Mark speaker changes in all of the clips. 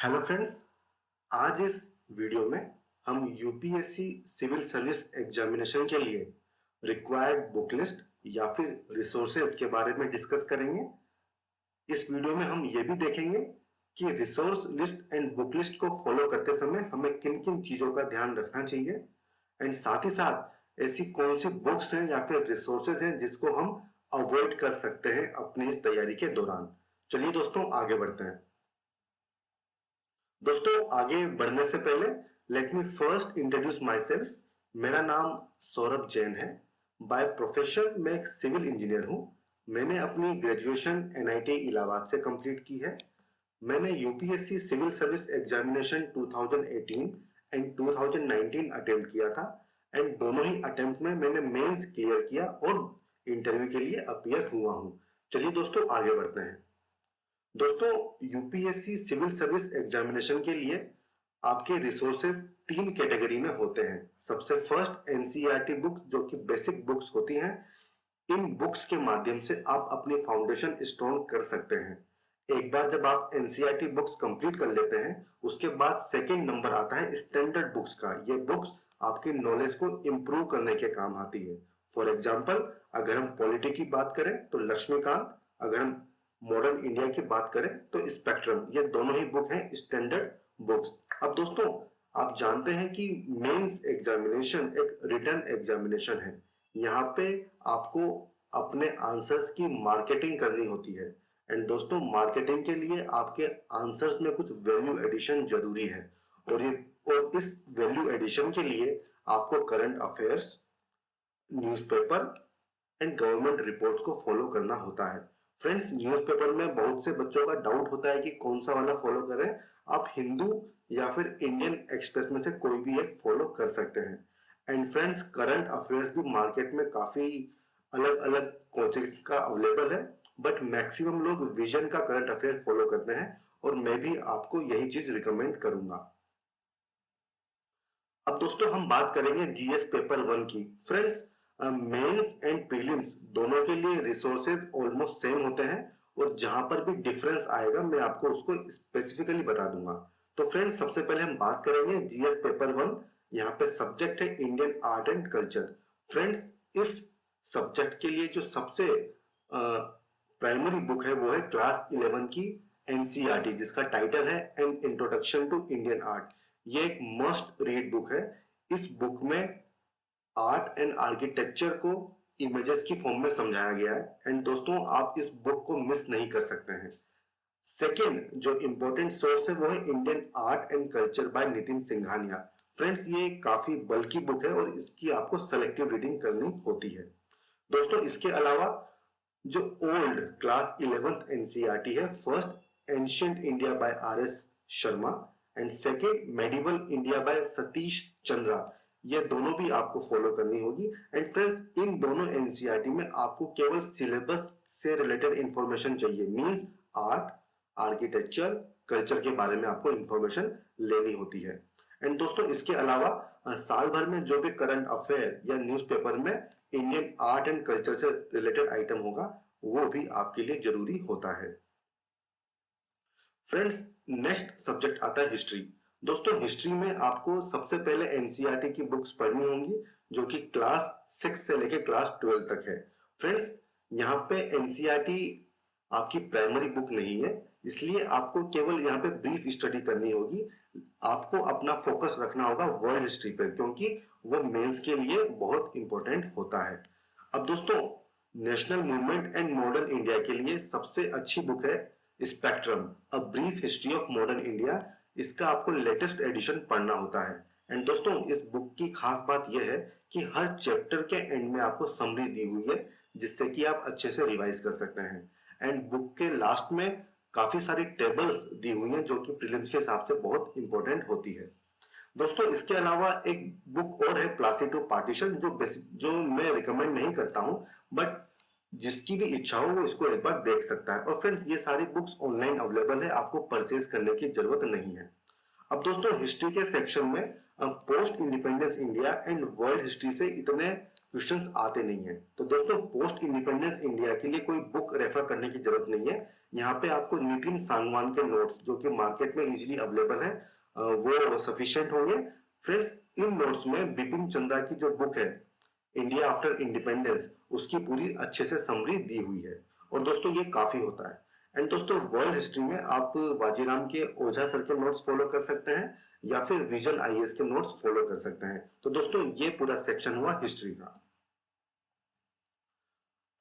Speaker 1: Hello friends, आज इस video में हम यूपीएससी सिविल सर्विस एग्जामिनेशन के लिए रिक्वायर्ड बुक लिस्ट या फिर रिसोर्सेज के बारे में डिस्कस करेंगे। इस वीडियो में हम ये भी देखेंगे कि resource list and book list को फॉलो करते समय हमें किन किन चीजों का ध्यान रखना चाहिए एंड साथ ही साथ ऐसी कौन सी बुक्स हैं या फिर रिसोर्सेज हैं जिसको हम अवॉइड कर सकते हैं अपनी इस तैयारी के दौरान। चलिए दोस्तों, आगे बढ़ते हैं। दोस्तों, आगे बढ़ने से पहले let me first introduce my self. मेरा नाम सौरभ जैन है। बाय प्रोफेशन मैं एक सिविल इंजीनियर हूं। मैंने अपनी ग्रेजुएशन एनआईटी इलाहाबाद से कंप्लीट की है। मैंने UPSC civil service examination 2018 and 2019 attempt किया था एंड दोनों ही अटेम्प्ट में मैंने मेंस क्लियर किया और इंटरव्यू के लिए अपीयर हुआ हूं। चलिए दोस्तों, आगे बढ़ते हैं। दोस्तों, यूपीएससी सिविल सर्विस एग्जामिनेशन के लिए आपके रिसोर्सेज 3 कैटेगरी में होते हैं। सबसे फर्स्ट एनसीईआरटी बुक्स, जो कि बेसिक बुक्स होती हैं। इन बुक्स के माध्यम से आप अपनी फाउंडेशन स्ट्रॉन्ग कर सकते हैं। एक बार जब आप एनसीईआरटी बुक्स कंप्लीट कर लेते हैं, उसके बाद सेकंड नंबर आता है स्टैंडर्ड बुक्स का। ये बुक्स आपकी नॉलेज को इंप्रूव करने के काम आती है। फॉर एग्जाम्पल, अगर हम पॉलिटी की बात करें तो लक्ष्मीकांत, अगर हम मॉडर्न इंडिया की बात करें तो स्पेक्ट्रम। ये दोनों ही बुक हैं स्टैंडर्ड बुक्स। अब दोस्तों, आप जानते हैं कि मेंस एग्जामिनेशन एक रिटन एग्जामिनेशन है। यहाँ पे आपको अपने आंसर्स की मार्केटिंग करनी होती है एंड दोस्तों, मार्केटिंग के लिए आपके आंसर्स में कुछ वैल्यू एडिशन जरूरी है और इस वैल्यू एडिशन के लिए आपको current affairs, newspaper and government reports को फॉलो करना होता है। फ्रेंड्स, न्यूज़पेपर में बहुत से बच्चों का डाउट होता है कि कौन सा वाला फॉलो करें। आप हिंदू या फिर इंडियन एक्सप्रेस में से कोई भी एक फॉलो कर सकते हैं। एंड फ्रेंड्स, करंट अफेयर्स भी मार्केट में काफी अलग अलग कोचेस का अवेलेबल है, बट मैक्सिमम लोग विजन का करंट अफेयर फॉलो करते हैं और मैं भी आपको यही चीज रिकमेंड करूंगा। अब दोस्तों, हम बात करेंगे जीएस पेपर 1 की। फ्रेंड्स, मेंस एंड प्रीलिम्स दोनों के लिए रिसोर्सेज ऑलमोस्ट सेम होते हैं और जहां पर भी डिफरेंस आएगा मैं आपको उसको स्पेसिफिकली बता दूंगा। तो फ्रेंड्स, सबसे पहले हम बात करेंगे जीएस पेपर 1। यहाँ पे सब्जेक्ट है Indian art and culture. Friends, इस सब्जेक्ट के लिए जो सबसे प्राइमरी बुक है वो है क्लास 11 की एनसीईआरटी, जिसका टाइटल है an introduction to Indian art. ये एक मस्ट रीड बुक है। इस बुक में आर्ट एंड आर्किटेक्चर को इमेजेस की फॉर्म में समझाया गया है एंड दोस्तों, आप इस बुक को मिस नहीं कर सकते हैं। सेकेंड जो इंपॉर्टेंट सोर्स है वो है Indian art and culture by Nitin Singhania. Friends, ये काफी बल्कि बुक है और इसकी आपको सेलेक्टिव रीडिंग करनी होती है। दोस्तों, इसके अलावा जो ओल्ड क्लास 11th एनसीईआरटी है, first ancient India by RS. Sharma and second medieval India by Satish Chandra, ये दोनों भी आपको फॉलो करनी होगी। एंड फ्रेंड्स, इन दोनों एनसीईआरटी में आपको केवल सिलेबस से रिलेटेड इंफॉर्मेशन चाहिए। मींस आर्ट, आर्किटेक्चर, कल्चर के बारे में आपको इंफॉर्मेशन लेनी होती है। एंड दोस्तों, इसके अलावा साल भर में जो भी करंट अफेयर या न्यूज़पेपर में इंडियन आर्ट एंड कल्चर से रिलेटेड आइटम होगा वो भी आपके लिए जरूरी होता है। फ्रेंड्स, नेक्स्ट सब्जेक्ट आता है हिस्ट्री। दोस्तों, हिस्ट्री में आपको सबसे पहले एनसीईआरटी की बुक्स पढ़नी होंगी, जो कि क्लास 6 से लेकर क्लास 12 तक है। फ्रेंड्स, यहाँ पे एनसीईआरटी आपकी प्राइमरी बुक नहीं है, इसलिए आपको केवल यहाँ पे ब्रीफ स्टडी करनी होगी। आपको अपना फोकस रखना होगा वर्ल्ड हिस्ट्री पर, क्योंकि वो मेंस के लिए बहुत इंपॉर्टेंट होता है। अब दोस्तों, national movement and modern India के लिए सबसे अच्छी बुक है spectrum, a brief history of modern India. इसका आपको लेटेस्ट एडिशन पढ़ना होता है। एंड दोस्तों, इस बुक की खास बात यह है कि हर चैप्टर के एंड में आपको समरी दी हुई है, जिससे कि आप अच्छे से रिवाइज कर सकते हैं। एंड बुक के लास्ट में काफी सारी टेबल्स दी हुई हैं, जो कि प्रीलिम्स के हिसाब से बहुत इंपॉर्टेंट होती है। दोस्तों, इसके अलावा एक बुक और है प्लासी टू पार्टीशन, जो मैं रिकमेंड नहीं करता हूं, बट जिसकी भी इच्छा हो वो इसको एक बार देख सकता है। और फ्रेंड्स, ये सारी बुक्स ऑनलाइन अवेलेबल है, आपको परचेज करने की जरूरत नहीं है। अब दोस्तों, हिस्ट्री के सेक्शन में post independence India and world history से इतने क्वेश्चंस आते नहीं है। तो दोस्तों पोस्ट इंडिपेंडेंस इंडिया के लिए कोई बुक रेफर करने की जरूरत नहीं है। यहाँ पे आपको नितिन सांगवान के नोट्स जो कि मार्केट में इजीली अवेलेबल है वो सफिशिएंट होंगे। फ्रेंड्स इन नोट्स में बिपिन चंद्रा की जो बुक है इंडिया आफ्टर इंडिपेंडेंस उसकी पूरी अच्छे से समरी दी हुई है और दोस्तों ये काफी होता है। एंड दोस्तों वर्ल्ड हिस्ट्री में आप बाजीराम के ओझा सर के नोट्स फॉलो कर सकते हैं या फिर विजन आईएएस के नोट्स फॉलो कर सकते हैं। तो दोस्तों ये पूरा सेक्शन हुआ हिस्ट्री का।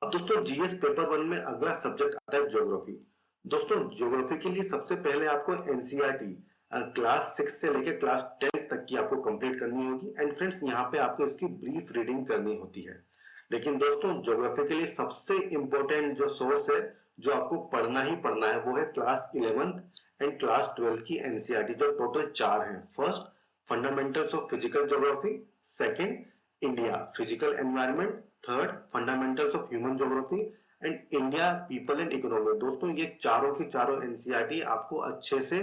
Speaker 1: अब दोस्तों जीएस पेपर 1 में अगला सब्जेक्ट आता है ज्योग्राफी। दोस्तों ज्योग्राफी के लिए सबसे पहले आपको एनसीईआरटी क्लास 6 से लेकर क्लास 10 तक की आपको कंप्लीट करनी होगी। एंड फ्रेंड्स यहाँ पे आपको इसकी ब्रीफ रीडिंग करनी होती है। लेकिन दोस्तों ज्योग्राफी के लिए सबसे इंपॉर्टेंट जो सोर्स है जो आपको पढ़ना ही पढ़ना है वो है क्लास 11th एंड क्लास 12 की एनसीईआरटी जो टोटल 4 हैं। First fundamentals of physical geography, second India physical environment, third fundamentals of human geography and India people and economy. दोस्तों ये चारों की चारों एनसीईआरटी आपको अच्छे से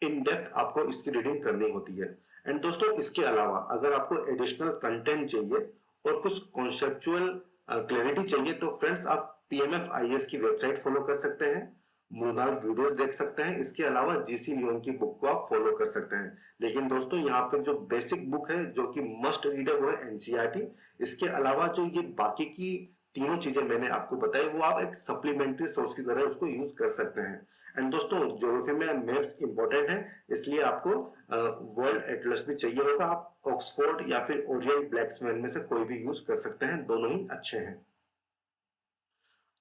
Speaker 1: इन डेप्थ आपको इसकी रीडिंग करनी होती है। एंड दोस्तों इसके अलावा अगर आपको एडिशनल कंटेंट चाहिए और कुछ कॉन्सेप्चुअल क्लैरिटी चाहिए तो फ्रेंड्स आप पीएमएफ आईएएस की वेबसाइट फॉलो कर सकते हैं, मूनाल वीडियोस देख सकते हैं। इसके अलावा जीसी लियोन की बुक को आप फॉलो कर सकते हैं। लेकिन दोस्तों यहाँ पे जो बेसिक बुक है जो कि मस्ट रीड है वो है एनसीईआरटी। इसके अलावा जो ये बाकी की तीनों चीजें मैंने आपको बताई वो आप एक सप्लीमेंट्री सोर्स की तरह उसको यूज कर सकते हैं। एंड दोस्तों ज्योग्राफी में मैप्स इंपॉर्टेंट है इसलिए आपको वर्ल्ड एटलस भी चाहिए होगा। आप ऑक्सफोर्ड या फिर ओरिएंट ब्लैक स्वेन में से कोई भी यूज कर सकते हैं, दोनों ही अच्छे हैं।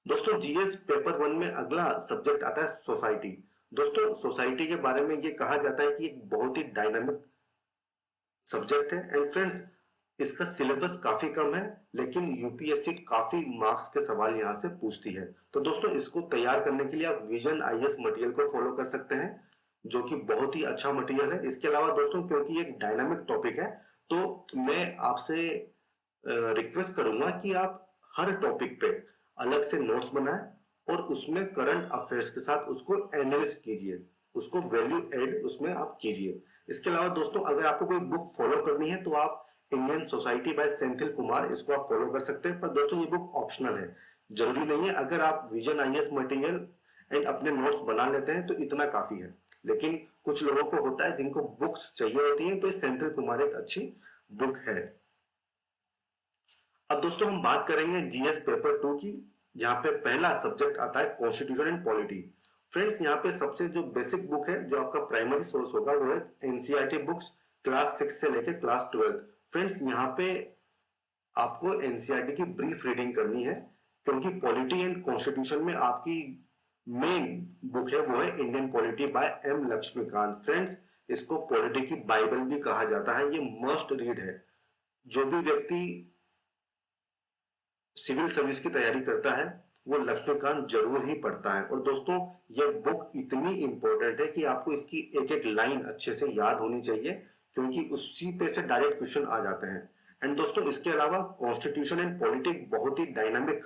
Speaker 1: दोस्तों जीएस पेपर 1 में अगला सब्जेक्ट आता है सोसाइटी। दोस्तों सोसाइटी के बारे में ये कहा जाता है कि एक बहुत ही डायनामिक सब्जेक्ट है। एंड फ्रेंड्स इसका सिलेबस काफी कम है लेकिन यूपीएससी काफी मार्क्स के सवाल यहाँ से पूछती है। तो दोस्तों इसको तैयार करने के लिए आप विजन आईएएस मटेरियल को फॉलो कर सकते हैं जो कि बहुत ही अच्छा मटेरियल है। इसके अलावा दोस्तों क्योंकि एक डायनामिक टॉपिक है तो मैं आपसे रिक्वेस्ट करूंगा कि आप हर टॉपिक पे अलग से नोट्स बनाएं और उसमें करंट अफेयर्स के साथ उसको एनालिसिस कीजिए, उसको वैल्यू एड उसमें आप कीजिए। इसके अलावा दोस्तों अगर आपको कोई बुक फॉलो करनी है तो आप Indian society bye Senthil Kumar इसको आप फॉलो कर सकते हैं। पर दोस्तों ये बुक ऑप्शनल है, जरूरी नहीं है। अगर आप विजन आईएएस मटेरियल एंड अपने नोट्स बना लेते हैं तो इतना काफी है। लेकिन कुछ लोगों को होता है जिनको बुक्स चाहिए होती हैं तो सेंथिल कुमार एक अच्छी बुक है। अब दोस्तों हम बात करेंगे जीएस पेपर 2 की, जहां पे पहला सब्जेक्ट आता है कॉन्स्टिट्यूशन एंड पॉलिटी। फ्रेंड्स यहाँ पे सबसे जो बेसिक बुक है जो आपका प्राइमरी सोर्स होगा वो है एनसीईआरटी बुक्स क्लास 6 से लेके क्लास 12। फ्रेंड्स यहाँ पे आपको एनसीईआरटी की ब्रीफ रीडिंग करनी है क्योंकि पॉलिटी एंड कॉन्स्टिट्यूशन में आपकी मेन बुक है वो है Indian polity by M Laxmikanth. Friends इसको पॉलिटी की बाइबल भी कहा जाता है, ये मस्ट रीड है। जो भी व्यक्ति सिविल सर्विस की तैयारी करता है वो लक्ष्मीकांत जरूर ही पढ़ता है। और दोस्तों ये बुक इतनी इंपॉर्टेंट है कि आपको इसकी एक एक लाइन अच्छे से याद होनी चाहिए क्योंकि उसी पे से डायरेक्ट क्वेश्चन आ जाते हैं। एंड दोस्तों इसके अलावा कॉन्स्टिट्यूशन एंड पॉलिटिक्स बहुत ही डायनामिक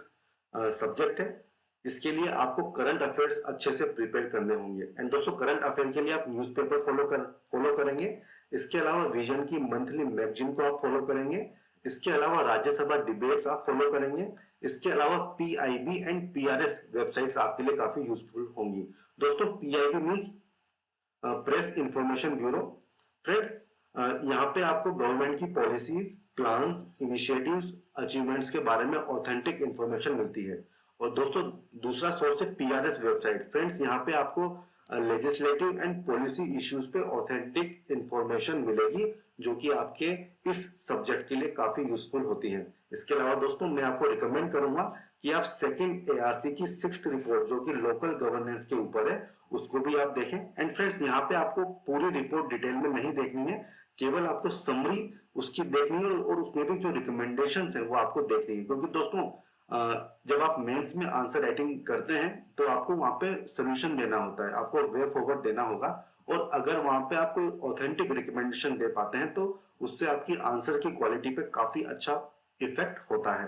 Speaker 1: सब्जेक्ट है। इसके लिए आपको करंट अफेयर्स अच्छे से प्रिपेयर करने होंगे। एंड दोस्तों करंट अफेयर के लिए आप न्यूज़पेपर फॉलो करेंगे। इसके अलावा विजन की मंथली मैगजीन को आप फॉलो करेंगे। इसके अलावा राज्यसभा डिबेट्स आप फॉलो करेंगे। इसके अलावा पीआईबी एंड पीआरएस वेबसाइट्स आपके लिए काफी यूजफुल होंगी। दोस्तों PIB means press information bureau. Friend यहाँ पे आपको गवर्नमेंट की पॉलिसीज, प्लान्स, इनिशिएटिव्स, अचीवमेंट्स के बारे में ऑथेंटिक इंफॉर्मेशन मिलती है। और दोस्तों दूसरा सोर्स है पीआरएस वेबसाइट। फ्रेंड्स यहाँ पे आपको लेजिस्लेटिव एंड पॉलिसी इश्यूज पे ऑथेंटिक इंफॉर्मेशन मिलेगी जो कि आपके इस सब्जेक्ट के लिए काफी यूजफुल होती है। इसके अलावा दोस्तों मैं आपको रिकमेंड करूंगा कि आप सेकंड एआरसी की 6th रिपोर्ट जो कि लोकल गवर्नेंस के ऊपर है उसको भी आप देखें। एंड फ्रेंड्स यहाँ पे आपको पूरी रिपोर्ट डिटेल में नहीं देखनी है, केवल आपको समरी उसकी देखनी है और उसमें भी जो रिकमेंडेशंस है वो आपको देखनी है। क्योंकि दोस्तों जब आप मेंस में आंसर राइटिंग करते हैं तो आपको वहां पे सोल्यूशन देना होता है, आपको वे फॉरवर्ड देना होगा। और अगर वहां पे आप कोई ऑथेंटिक रिकमेंडेशन दे पाते हैं तो उससे आपकी आंसर की क्वालिटी पे काफी अच्छा इफेक्ट होता है।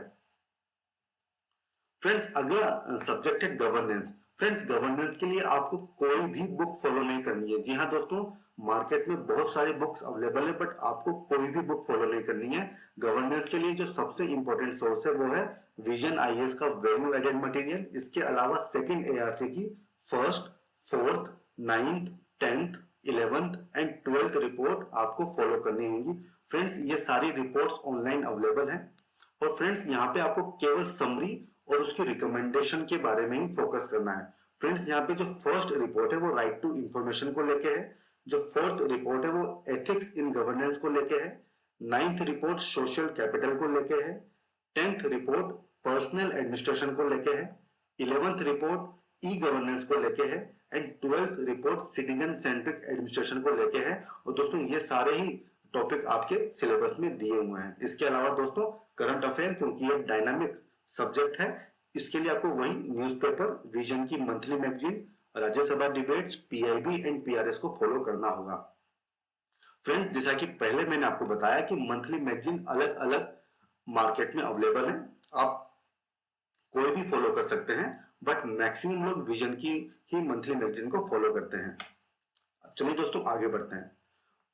Speaker 1: फ्रेंड्स अगला सब्जेक्ट है गवर्नेंस। फ्रेंड्स गवर्नेंस के लिए आपको कोई भी बुक फॉलो नहीं करनी है। जी हाँ दोस्तों मार्केट में बहुत सारी बुक्स अवेलेबल है, बट आपको कोई भी बुक फॉलो नहीं करनी है। गवर्नेंस के लिए जो सबसे इंपॉर्टेंट सोर्स है वो है विजन आईएएस का वैल्यू एडेड मटेरियल। इसके अलावा सेकंड एआरसी की first, fourth, ninth, 10th, 11th and 12th report आपको फॉलो करनी होगी। फ्रेंड्स, ये सारी रिपोर्ट्स ऑनलाइन अवेलेबल हैं। और फ्रेंड्स, यहाँ पे आपको केवल समरी और उसकी रिकमेंडेशन के बारे में ही फोकस करना है। फ्रेंड्स, यहाँ पे जो फर्स्ट रिपोर्ट है वो राइट टू इंफॉर्मेशन को लेके है, जो फोर्थ रिपोर्ट है वो एथिक्स इन गवर्नेंस को लेके है, 9th रिपोर्ट सोशल कैपिटल को लेके है, 10th रिपोर्ट पर्सनल एडमिनिस्ट्रेशन को लेके है, 11th रिपोर्ट ई गवर्नेंस को लेके है and 12th report citizen centric administration को लेके है। और दोस्तों, ये सारे ही टॉपिक आपके सिलेबस में दिए हुए हैं। इसके अलावा दोस्तों, करंट अफेयर, क्योंकि ये डायनामिक सब्जेक्ट है, इसके लिए आपको वही न्यूज़पेपर, विजन की monthly magazine, Rajya Sabha debates, PIB and PRS को फॉलो करना होगा। फ्रेंड्स, जैसा कि पहले मैंने आपको बताया कि मंथली मैगजीन अलग अलग मार्केट में अवेलेबल है, आप कोई भी फॉलो कर सकते हैं, बट मैक्सिमम लोग विजन की ही मंथली मैगजीन को फॉलो करते हैं। चलिए दोस्तों, आगे बढ़ते हैं।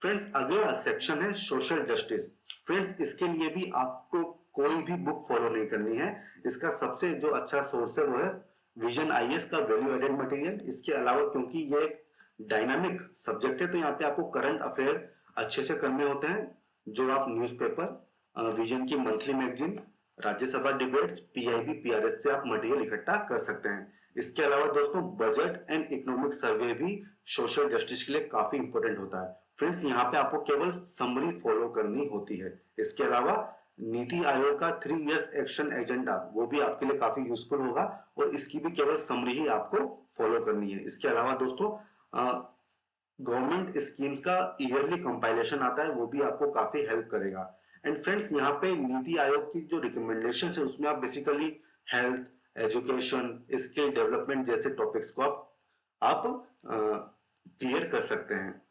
Speaker 1: फ्रेंड्स, अगला सेक्शन है सोशल जस्टिस। फ्रेंड्स, इसके लिए भी आपको कोई भी बुक फॉलो नहीं करनी है। इसका सबसे जो अच्छा सोर्स है वो है विजन आईएएस का वैल्यू एडेड मटेरियल। इसके अलावा क्योंकि ये एक डायनामिक सब्जेक्ट है, तो यहाँ पे आपको करंट अफेयर अच्छे से करने होते हैं, जो आप न्यूज़पेपर, विजन की monthly magazine, Rajya Sabha debates, PIB, PRS से आप मटेरियल इकट्ठा कर सकते हैं। इसके अलावा दोस्तों, बजट एंड इकोनॉमिक सर्वे भी सोशल जस्टिस के लिए काफी इंपॉर्टेंट होता है। फ्रेंड्स, यहाँ पे आपको केवल समरी फॉलो करनी होती है। इसके अलावा नीति आयोग का 3 इयर्स एक्शन एजेंडा, वो भी आपके लिए काफी यूजफुल होगा और इसकी भी केवल समरी ही आपको फॉलो करनी है। इसके अलावा दोस्तों, गवर्नमेंट स्कीम्स का ईयरली कंपाइलेशन आता है, वो भी आपको काफी हेल्प करेगा। एंड फ्रेंड्स, यहाँ पे नीति आयोग की जो रिकमेंडेशन है उसमें आप basically health, education, skill development जैसे टॉपिक्स को आप क्लियर कर सकते हैं।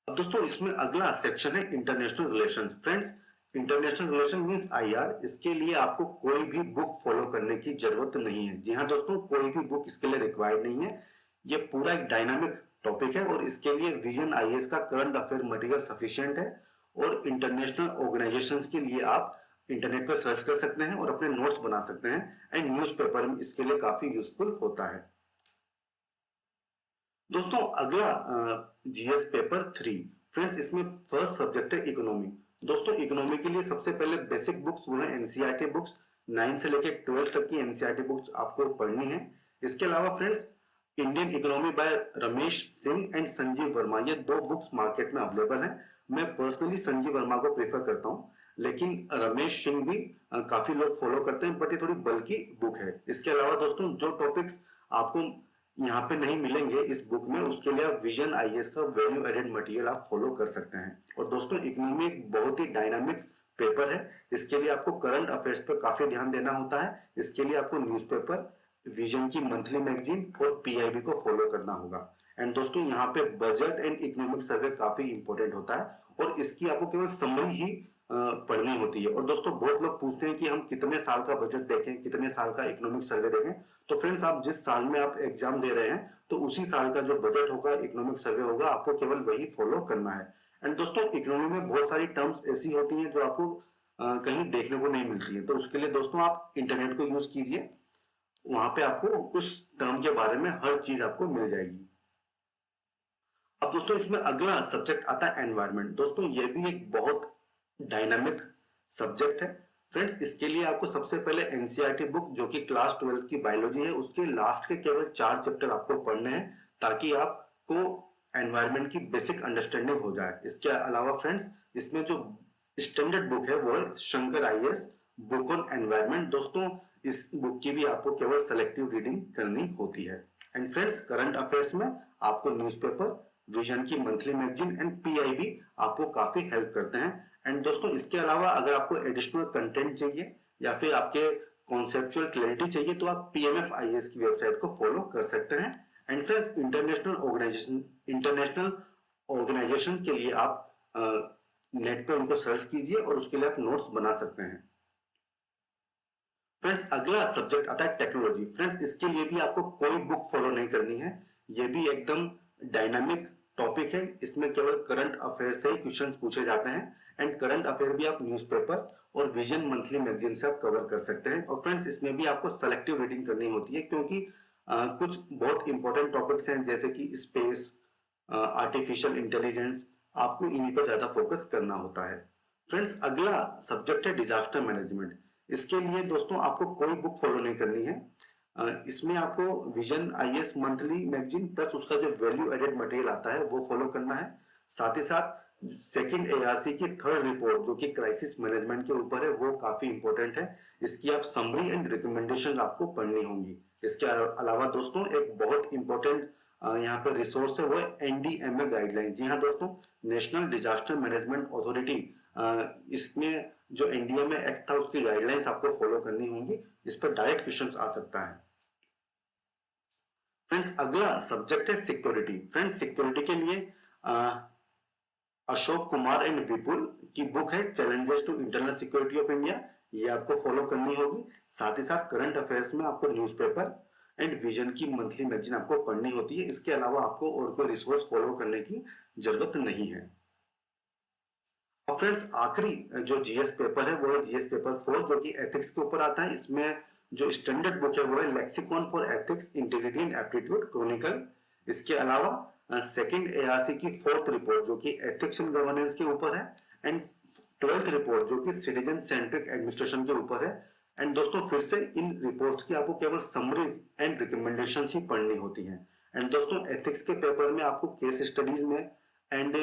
Speaker 1: अब दोस्तों, इसमें अगला सेक्शन है international relations. Friends, international relation means IR, इसके लिए आपको कोई भी बुक फॉलो करने की जरूरत नहीं है। जी हाँ दोस्तों, कोई भी बुक इसके लिए रिक्वायर्ड नहीं है। ये पूरा एक डायनामिक टॉपिक है और इसके लिए विजन आईएएस का करंट अफेयर मटेरियल सफिशिएंट है। और इंटरनेशनल ऑर्गेनाइजेशंस के लिए आप इंटरनेट पर सर्च कर सकते हैं और अपने नोट्स बना सकते हैं एंड न्यूज़पेपर में इसके लिए काफी यूजफुल होता है। दोस्तों, अगला जीएस पेपर 3। फ्रेंड्स, इसमें फर्स्ट सब्जेक्ट है इकोनॉमी। दोस्तों, इकोनॉमी के लिए सबसे पहले बेसिक बुक्स वो है एनसीईआरटी बुक्स, 9 से लेकर 12 तक की एनसीईआरटी बुक्स आपको पढ़नी है। इसके अलावा friends, Indian economy bye Ramesh Singh and Sanjeev Verma, ये 2 बुक्स मार्केट में अवेलेबल है। मैं पर्सनली संजीव वर्मा को प्रेफर करता हूँ, लेकिन रमेश सिंह भी काफी लोग फॉलो करते हैं, बट ये थोड़ी बल्कि बुक है। इसके अलावा दोस्तों, जो टॉपिक्स आपको यहाँ पे नहीं मिलेंगे इस बुक में, उसके लिए आप विजन आईएएस का वैल्यू एडेड मटेरियल आप फॉलो कर सकते हैं। और दोस्तों, इकोनॉमी एक बहुत ही डायनामिक पेपर है, इसके लिए आपको करंट अफेयर्स पर काफी ध्यान देना होता है। इसके लिए आपको न्यूज़पेपर, विजन की मंथली मैगजीन और पीआईबी को फॉलो करना होगा। एंड दोस्तों, यहाँ पे बजट एंड इकोनॉमिक सर्वे काफी इंपॉर्टेंट होता है और इसकी आपको केवल समरी ही पढ़नी होती है। और दोस्तों, बहुत लोग पूछते हैं कि हम कितने साल का बजट देखें, कितने साल का इकोनॉमिक सर्वे देखें। तो फ्रेंड्स, आप जिस साल में आप एग्जाम दे रहे हैं, तो उसी साल का जो बजट होगा, इकोनॉमिक सर्वे होगा, आपको केवल वही फॉलो करना है। एंड दोस्तों, इकोनॉमी में बहुत सारी टर्म्स ऐसी होती हैं जो आपको कहीं देखने को नहीं मिलती है, तो उसके लिए दोस्तों आप इंटरनेट को यूज कीजिए, वहां पे आपको उस टर्म के बारे में हर चीज आपको मिल जाएगी। अब दोस्तों, इसमें अगला सब्जेक्ट आता है एनवायरनमेंट। दोस्तों, ये भी एक बहुत डायनामिक सब्जेक्ट है। फ्रेंड्स, इसके लिए आपको सबसे पहले एनसीईआरटी बुक, जो कि क्लास 12 की बायोलॉजी है, उसके लास्ट के केवल 4 चैप्टर आपको पढ़ने हैं, ताकि आपको एनवायरनमेंट की बेसिक अंडरस्टैंडिंग हो जाए। इसके अलावा फ्रेंड्स, इसमें जो स्टैंडर्ड बुक है वो है Shankar IAS book on environment. दोस्तों, इस बुक की भी आपको केवल सेलेक्टिव रीडिंग करनी होती है। एंड फ्रेंड्स, करंट अफेयर्स में आपको न्यूज़पेपर, विजन की मंथली मैगजीन एंड पीआईबी आपको काफी हेल्प करते हैं। एंड दोस्तों, इसके अलावा अगर आपको एडिशनल कंटेंट चाहिए या फिर आपके कॉन्सेप्चुअल क्लैरिटी चाहिए, तो आप पीएमएफ आईएएस की वेबसाइट को फॉलो कर सकते हैं। एंड फ्रेंड्स, इंटरनेशनल ऑर्गेनाइजेशन के लिए आप नेट पे उनको सर्च कीजिए और उसके लिए आप नोट्स बना सकते हैं। फ्रेंड्स, अगला सब्जेक्ट आता है टेक्नोलॉजी। फ्रेंड्स, इसके लिए भी आपको कोई बुक फॉलो नहीं करनी है, ये भी एकदम डायनामिक टॉपिक है, इसमें केवल करंट अफेयर से ही क्वेश्चंस पूछे जाते हैं एंड करंट अफेयर भी आप न्यूज़पेपर और विजन मंथली मैगजीन से आप कवर कर सकते हैं। और फ्रेंड्स इसमें भी आपको सेलेक्टिव रीडिंग करनी होती है क्योंकि कुछ बहुत इंपॉर्टेंट टॉपिक्स हैं जैसे कि स्पेस, आर्टिफिशियल इंटेलिजेंस, आपको इन्हीं पर ज्यादा फोकस करना होता है। फ्रेंड्स अगला सब्जेक्ट है डिजास्टर मैनेजमेंट। इसके लिए दोस्तों आपको कोई बुक फॉलो नहीं करनी है। इसमें आपको vision IAS monthly magazine plus उसका जो वैल्यू एडेड मटेरियल आता है वो फॉलो करना है। साथ ही साथ सेकंड एआरसी की थर्ड रिपोर्ट जो कि क्राइसिस मैनेजमेंट के ऊपर है वो काफी इंपॉर्टेंट है। इसकी आप समरी एंड रिकमेंडेशन आपको पढ़नी होंगी। इसके अलावा दोस्तों एक बहुत इंपॉर्टेंट यहाँ पे रिसोर्स है वो है एनडीएमए गाइडलाइन। जी हाँ दोस्तों, नेशनल डिजास्टर मैनेजमेंट अथॉरिटी, इसमें जो एनडीएमए एक्ट था उसकी गाइडलाइंस आपको फॉलो करनी होंगी। इस पर डायरेक्ट क्वेश्चंस आ सकता है। फ्रेंड्स अगला सब्जेक्ट है सिक्योरिटी। फ्रेंड्स सिक्योरिटी के लिए अशोक कुमार एंड विपुल की बुक है challenges to internal security of India, ये आपको फॉलो करनी होगी। साथ ही साथ करंट अफेयर्स में आपको न्यूज़पेपर एंड विजन की मंथली मैगजीन आपको पढ़नी होती है। इसके अलावा आपको और कोई रिसोर्स फॉलो करने की जरूरत नहीं है। और फ्रेंड्स आखिरी जो जीएस पेपर है वो है जीएस पेपर 4 जो कि एथिक्स के ऊपर आता है। इसमें जो स्टैंडर्ड बुक है वो है lexicon for ethics integrity and aptitude Chronicle. इसके अलावा सेकंड एआरसी की फोर्थ रिपोर्ट जो कि एथिक्स एंड गवर्नेंस के ऊपर है एंड 12th रिपोर्ट जो कि सिटीजन सेंट्रिक एडमिनिस्ट्रेशन के ऊपर है। एंड दोस्तों फिर से इन रिपोर्ट्स की आपको केवल समरी एंड रिकमेंडेशन ही पढ़नी होती है। एंड दोस्तों एथिक्स के पेपर में आपको केस स्टडीज में एंड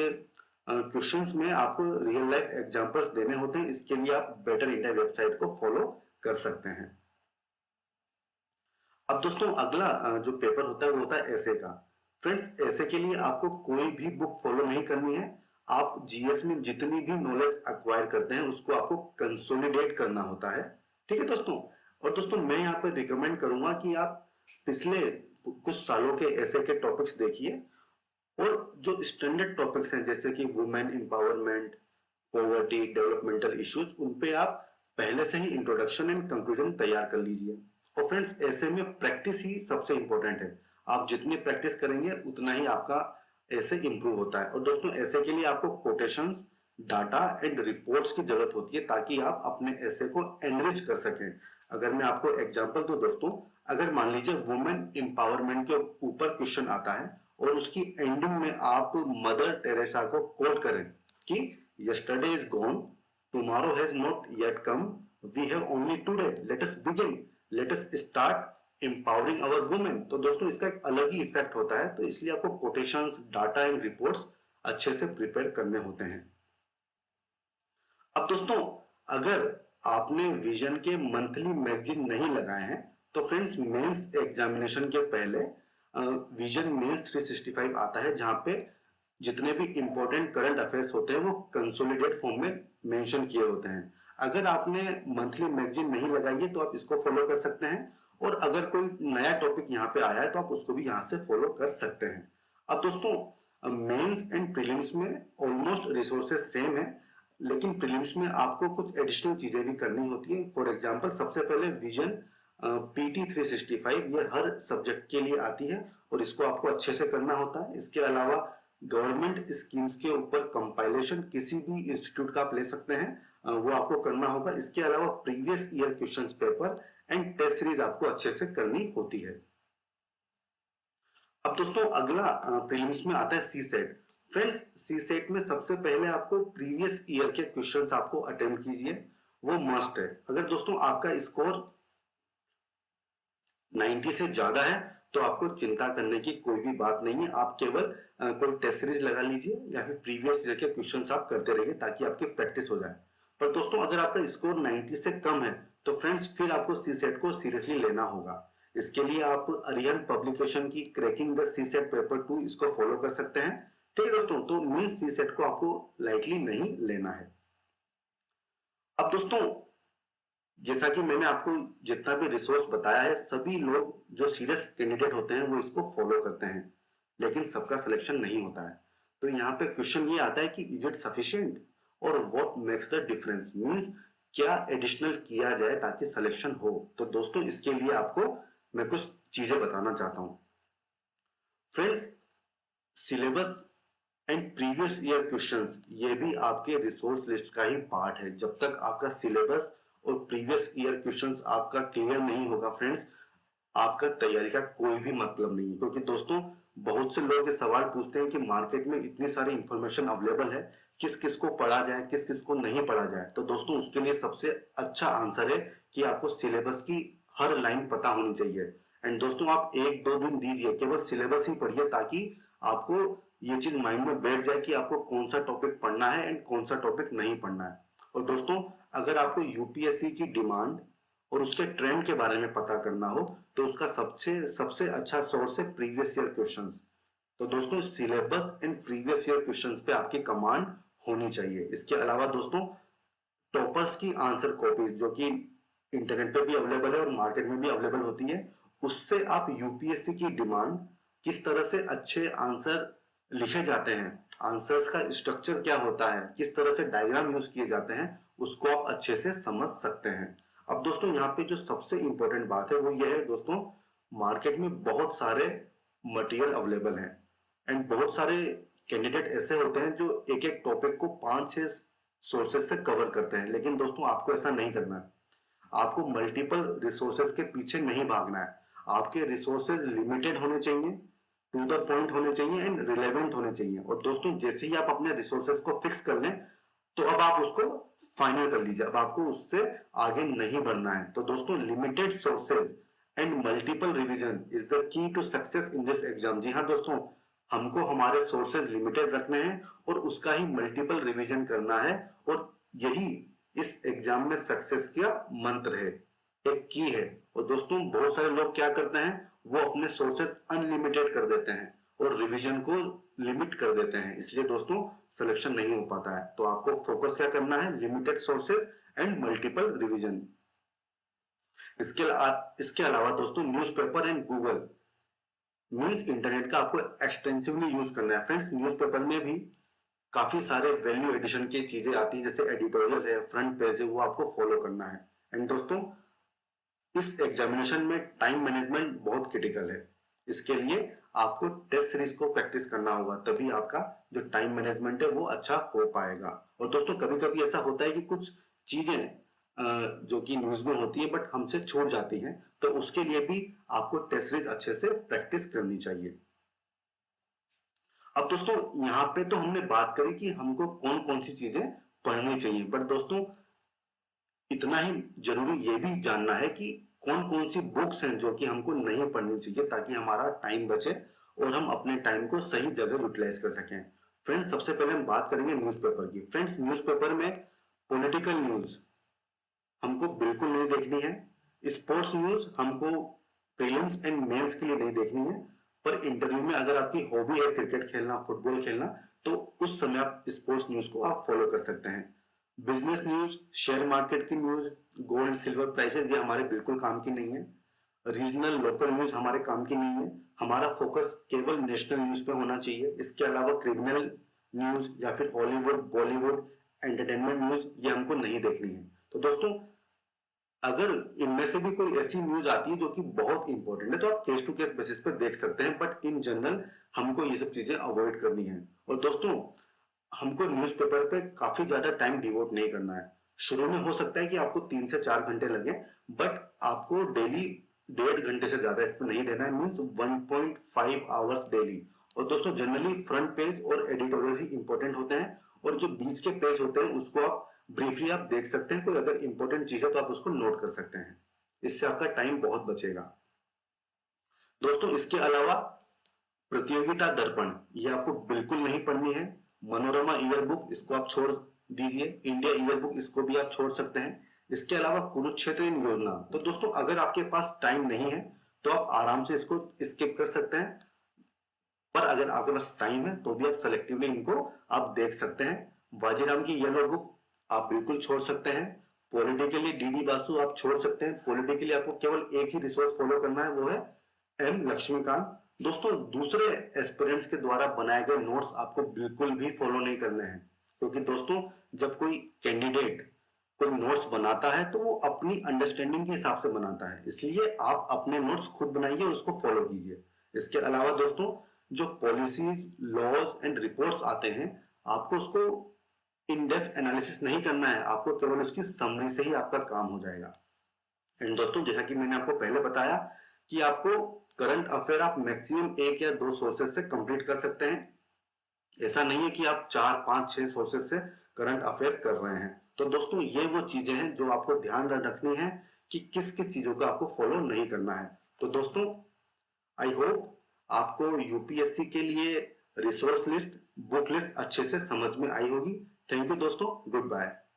Speaker 1: क्वेश्चंस में आपको रियल लाइफ एग्जांपल्स देने होते हैं। इसके लिए आप बेटर इंडिया वेबसाइट को फॉलो कर सकते हैं। अब दोस्तों अगला जो पेपर होता है वो होता है ऐसे का। फ्रेंड्स ऐसे के लिए आपको कोई भी बुक फॉलो नहीं करनी है। आप जीएस में जितनी भी नॉलेज एक्वायर करते हैं उसको आपको कंसोलिडेट करना होता है। ठीक है दोस्तों। और दोस्तों मैं यहाँ पर रिकमेंड करूंगा कि आप पिछले कुछ सालों के ऐसे के टॉपिक्स देखिए और जो स्टैंडर्ड टॉपिक्स हैं जैसे कि women empowerment, poverty, developmental issues, उन पे आप पहले से ही इंट्रोडक्शन एंड कंक्लूजन तैयार कर लीजिए। और फ्रेंड्स ऐसे में प्रैक्टिस ही सबसे इंपॉर्टेंट है। आप जितनी प्रैक्टिस करेंगे उतना ही आपका ऐसे इंप्रूव होता है। और दोस्तों ऐसे के लिए आपको कोटेशंस, डाटा एंड रिपोर्ट्स की जरूरत होती है ताकि आप अपने ऐसे को एनरिच कर सकें। अगर मैं आपको एग्जांपल दूं दोस्तों, अगर मान लीजिए वुमेन एम्पावरमेंट के ऊपर क्वेश्चन आता है और उसकी एंडिंग में आप मदर टेरेसा को कोट करें कि yesterday is gone, tomorrow has not yet come, we have only today, let us begin, let us start empowering our women, तो दोस्तों इसका एक अलग ही इफेक्ट होता है। तो इसलिए आपको कोटेशंस, डाटा एंड रिपोर्ट्स अच्छे से प्रिपेयर करने होते हैं। अब दोस्तों अगर आपने विजन के मंथली मैगजीन नहीं लगाए हैं तो फ्रेंड्स मेंस एग्जामिनेशन के पहले विजन मेंस 365 आता है जहां पे जितने भी इंपॉर्टेंट करंट अफेयर्स होते हैं वो कंसोलिडेट फॉर्म में मेंशन किए होते हैं। अगर आपने मंथली मैगजीन नहीं लगाई है तो आप इसको फॉलो कर सकते हैं और अगर कोई नया टॉपिक यहाँ पे आया है तो आप उसको भी यहाँ से फॉलो कर सकते हैं। अब दोस्तों मेंस एंड प्रीलिम्स में ऑलमोस्ट रिसोर्सेज सेम है लेकिन प्रीलिम्स में आपको कुछ एडिशनल चीजें भी करनी होती है। फॉर एग्जांपल सबसे पहले विजन पीटी 365 ये हर सब्जेक्ट के लिए आती है और इसको आपको अच्छे से करना होता है। इसके अलावा गवर्नमेंट स्कीम्स के ऊपर कंपाइलेशन किसी भी इंस्टीट्यूट का आप ले सकते हैं, वो आपको करना होगा। इसके अलावा previous year questions paper and test series आपको अच्छे से करनी होती है। अब दोस्तों अगला प्रीलिम्स में आता है सी सेट। फ्रेंड्स सी सेट में सबसे पहले आपको प्रीवियस ईयर के क्वेश्चंस आपको अटेम्प्ट कीजिए, वो मस्ट है। अगर दोस्तों आपका स्कोर 90 से ज्यादा है तो आपको चिंता करने की कोई भी बात नहीं है। आप केवल कोई टेस्ट सीरीज लगा लीजिए या फिर प्रीवियस ईयर के क्वेश्चंस आप करते रहिए ताकि आपकी प्रैक्टिस हो जाए। पर दोस्तों अगर आपका स्कोर 90 से कम है तो फ्रेंड्स फिर आपको सी सेट को सीरियसली लेना होगा। इसके लिए आप अरिहंत पब्लिकेशन की cracking the C SAT paper 2 इसको फॉलो कर सकते हैं। ठीक है दोस्तों, तो मींस सी सेट को आपको लाइटली नहीं लेना है। अब दोस्तों जैसा कि मैंने आपको जितना भी रिसोर्स बताया है सभी लोग जो सीरियस कैंडिडेट होते हैं वो इसको फॉलो करते हैं लेकिन सबका सिलेक्शन नहीं होता है। तो यहाँ पे क्वेश्चन ये आता है कि इज इट सफिशिएंट और what makes the difference, means क्या एडिशनल किया जाए ताकि सिलेक्शन हो। तो दोस्तों इसके लिए आपको मैं कुछ चीजें बताना चाहता हूं। Friends syllabus and previous year questions, ये भी आपके रिसोर्स लिस्ट का ही पार्ट है। जब तक आपका सिलेबस और प्रीवियस ईयर क्वेश्चंस आपका क्लियर नहीं होगा फ्रेंड्स, आपका तैयारी का कोई भी मतलब नहीं है। क्योंकि दोस्तों बहुत से लोग ये सवाल पूछते हैं कि मार्केट में इतनी सारी इंफॉर्मेशन अवेलेबल है, किस किस को पढ़ा जाए, किस किस को नहीं पढ़ा जाए। तो दोस्तों उसके लिए सबसे अच्छा आंसर है कि आपको सिलेबस की हर लाइन पता होनी चाहिए। एंड दोस्तों आप 1-2 दिन दीजिए, केवल सिलेबस ही पढ़िए, ताकि आपको ये चीज माइंड में बैठ जाए कि आपको कौन सा टॉपिक पढ़ना है एंड कौन सा टॉपिक नहीं पढ़ना है। और दोस्तों अगर आपको यूपीएससी की डिमांड और उसके ट्रेंड के बारे में पता करना हो तो उसका सबसे सबसे अच्छा सोर्स है प्रीवियस ईयर क्वेश्चंस। तो दोस्तों syllabus and previous year questions पे आपकी कमांड होनी चाहिए। इसके अलावा दोस्तों टॉपर्स की आंसर कॉपी जो कि इंटरनेट पे भी अवेलेबल है और मार्केट में भी अवेलेबल होती है, उससे आप यूपीएससी की डिमांड, किस तरह से अच्छे आंसर लिखे जाते हैं, आंसर्स का स्ट्रक्चर क्या होता है, किस तरह से डायग्राम यूज किए जाते हैं, उसको आप अच्छे से समझ सकते हैं। अब दोस्तों यहाँ पे जो सबसे इंपॉर्टेंट बात है वो ये है दोस्तों, मार्केट में बहुत सारे मटेरियल अवेलेबल हैं एंड बहुत सारे कैंडिडेट ऐसे होते हैं जो एक एक टॉपिक को 5-6 सोर्सेज से कवर करते हैं। लेकिन दोस्तों आपको ऐसा नहीं करना है, आपको मल्टीपल रिसोर्सेज के पीछे नहीं भागना है। आपके रिसोर्सेज लिमिटेड होने चाहिए, टू द पॉइंट होने चाहिए एंड रिलेवेंट होने चाहिए। और दोस्तों जैसे ही आप अपने रिसोर्सेज को फिक्स कर लें तो अब आप उसको फाइनल कर लीजिए, अब आपको उससे आगे नहीं बढ़ना है। तो दोस्तों limited sources and multiple revision is the key to success in this exam. जी हाँ दोस्तों, हमको हमारे सोर्सेज लिमिटेड रखने हैं और उसका ही मल्टीपल रिवीजन करना है, और यही इस एग्जाम में सक्सेस का मंत्र है, एक की है। और दोस्तों बहुत सारे लोग क्या करते हैं, वो अपने सोर्सेज अनलिमिटेड कर देते हैं और रिवीजन को लिमिट कर देते हैं, इसलिए दोस्तों सिलेक्शन नहीं हो पाता है। तो आपको फोकस क्या करना है, limited sources and multiple revision. इसके अलावा दोस्तों newspaper and Google means internet का आपको एक्सटेंसिवली यूज करना है। फ्रेंड्स न्यूज़पेपर में भी काफी सारे वैल्यू एडिशन की चीजें आती हैं, जैसे एडिटोरियल है, फ्रंट पेज है, वो आपको फॉलो करना है। एंड दोस्तों इस एग्जामिनेशन में टाइम मैनेजमेंट बहुत क्रिटिकल है, इसके लिए आपको टेस्ट सीरीज को प्रैक्टिस करना होगा, तभी आपका जो टाइम मैनेजमेंट है वो अच्छा हो पाएगा। और दोस्तों कभी कभी ऐसा होता है कि कुछ चीजें जो कि न्यूज में होती है बट हमसे छूट जाती हैं, तो उसके लिए भी आपको टेस्ट सीरीज अच्छे से प्रैक्टिस करनी चाहिए। अब दोस्तों यहाँ पे तो हमने बात करी कि हमको कौन कौन सी चीजें पढ़नी चाहिए, बट दोस्तों इतना ही जरूरी ये भी जानना है कि कौन कौन सी बुक्स हैं जो कि हमको नहीं पढ़नी चाहिए, ताकि हमारा टाइम बचे और हम अपने टाइम को सही जगह यूटिलाइज कर सकें। फ्रेंड्स सबसे पहले हम बात करेंगे न्यूज़पेपर की। फ्रेंड्स न्यूज़पेपर में पॉलिटिकल न्यूज हमको बिल्कुल नहीं देखनी है, स्पोर्ट्स न्यूज हमको प्रीलिम्स एंड मेंस के लिए नहीं देखनी है, पर इंटरव्यू में अगर आपकी हॉबी है क्रिकेट खेलना, फुटबॉल खेलना, तो उस समय आप स्पोर्ट्स न्यूज को आप फॉलो कर सकते हैं। बिजनेस न्यूज, शेयर मार्केट की न्यूज, गोल्ड सिल्वर प्राइसेस, ये हमारे बिल्कुल काम की नहीं है। रीजनल लोकल न्यूज हमारे काम की नहीं है, हमारा फोकस केवल नेशनल न्यूज पे होना चाहिए। इसके अलावा क्रिमिनल न्यूज या फिर हॉलीवुड, बॉलीवुड, एंटरटेनमेंट न्यूज ये हमको नहीं देखनी है। तो दोस्तों अगर इनमें से भी कोई ऐसी न्यूज आती है जो कि बहुत इंपॉर्टेंट है तो आप केस टू केस बेसिस पे देख सकते हैं, बट इन जनरल हमको ये सब चीजें अवॉइड करनी है। और दोस्तों हमको न्यूज़पेपर पे काफी ज्यादा टाइम डिवोट नहीं करना है। शुरू में हो सकता है कि आपको 3 से 4 घंटे लगे, बट आपको डेली 1.5 घंटे से ज्यादा इस पर नहीं देना है, मीन्स 1.5 आवर्स डेली। और दोस्तों जनरली फ्रंट पेज और एडिटोरियल ही इंपॉर्टेंट होते हैं, और जो बीच के पेज होते हैं उसको आप ब्रीफली आप देख सकते हैं, कोई अगर इंपॉर्टेंट चीज है तो आप उसको नोट कर सकते हैं, इससे आपका टाइम बहुत बचेगा। दोस्तों इसके अलावा प्रतियोगिता दर्पण ये आपको बिल्कुल नहीं पढ़नी है। मनोरमा ईयर बुक इसको आप छोड़ दीजिए, इंडिया ईयर बुक इसको भी आप छोड़ सकते हैं। इसके अलावा कुरुक्षेत्र योजना, तो दोस्तों अगर आपके पास टाइम नहीं है तो आप आराम से इसको स्किप कर सकते हैं, पर अगर आपके पास टाइम है तो भी आप सेलेक्टिवली इनको आप देख सकते हैं। बाजीराम की येलो बुक आप बिल्कुल छोड़ सकते हैं। पॉलिटिकली डीडी बासु आप छोड़ सकते हैं, पॉलिटिकली आपको केवल एक ही रिसोर्स फॉलो करना है, वो है एम लक्ष्मीकांत। दोस्तों दूसरे एस्पिरेंट्स के द्वारा बनाए गए नोट्स आपको बिल्कुल भी फॉलो नहीं करने हैं, क्योंकि दोस्तों जब कोई कैंडिडेट कोई नोट्स बनाता है तो वो अपनी अंडरस्टैंडिंग के हिसाब से बनाता है, इसलिए आप अपने नोट्स खुद बनाइए और उसको फॉलो कीजिए। इसके अलावा दोस्तों जो पॉलिसीज, लॉज एंड रिपोर्ट्स आते हैं, आपको उसको इन डेप्थ एनालिसिस नहीं करना है, आपको केवल उसकी समरी से ही आपका काम हो जाएगा। एंड दोस्तों, जैसा कि मैंने आपको पहले बताया कि आपको करंट अफेयर आप मैक्सिमम 1 या 2 सोर्सेज से कंप्लीट कर सकते हैं। ऐसा नहीं है कि आप 4, 5, 6 सोर्सेज से करंट अफेयर कर रहे हैं। तो दोस्तों, ये वो चीजें हैं जो आपको ध्यान रखनी है कि किस किस चीजों को आपको फॉलो नहीं करना है। तो दोस्तों, आई होप आपको यूपीएससी के लिए रिसोर्स लिस्ट, बुक लिस्ट अच्छे से समझ में आई होगी। थैंक यू दोस्तों, गुड बाय।